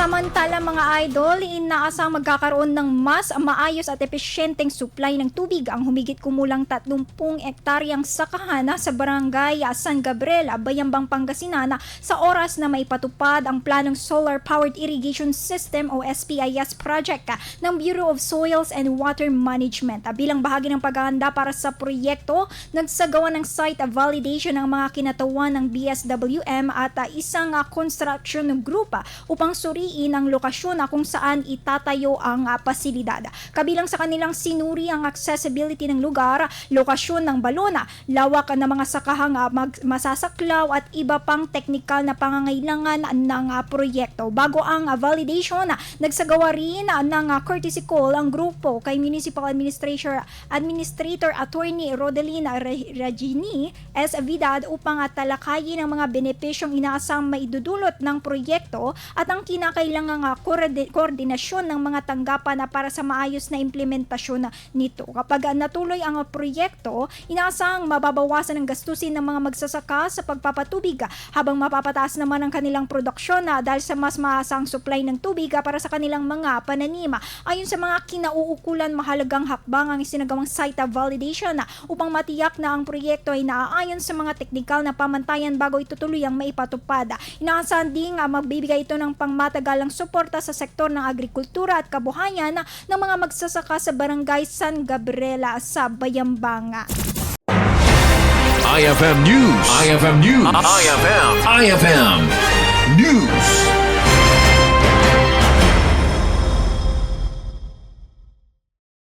Samantala mga idol, inaasang magkakaroon ng mas maayos at epesyenteng supply ng tubig ang humigit kumulang 30 ektaryang sakahan sa barangay San Gabriel, Bayambang, Pangasinan sa oras na maipatupad ang planong Solar Powered Irrigation System o SPIS project ng Bureau of Soils and Water Management. Bilang bahagi ng paghahanda para sa proyekto, nagsagawa ng site validation ng mga kinatawan ng BSWM at isang construction group upang suriin ang lokasyon kung saan itatayo ang pasilidad. Kabilang sa kanilang sinuri ang accessibility ng lugar, lokasyon ng balona, lawak ng mga sakahang masasaklaw at iba pang teknikal na pangangailangan ng proyekto. Bago ang validation, nagsagawa rin ng courtesy call ang grupo kay Municipal Administrator Attorney Rodelina Regini S. Vidad upang talakayin ang mga benepisyong inaasang maidudulot ng proyekto at ang kinakailangang koordinasyon ng mga tanggapan para sa maayos na implementasyon nito. Kapag natuloy ang proyekto, inaasang mababawasan ang gastusin ng mga magsasaka sa pagpapatubig habang mapapataas naman ang kanilang produksyon dahil sa mas maasang supply ng tubig para sa kanilang mga pananim. Ayon sa mga kinauukulan, mahalagang hakbang ang isinagawang site validation upang matiyak na ang proyekto ay naaayon sa mga teknikal na pamantayan bago ito tuluyang maipatupad. Inaasahan ding magbibigay ito ng pangmatagalang suporta sa sektor ng agrikultura at kabuhayan ng mga magsasaka sa barangay San Gabriel sa Bayambang. IFM News. IFM News. IFM News.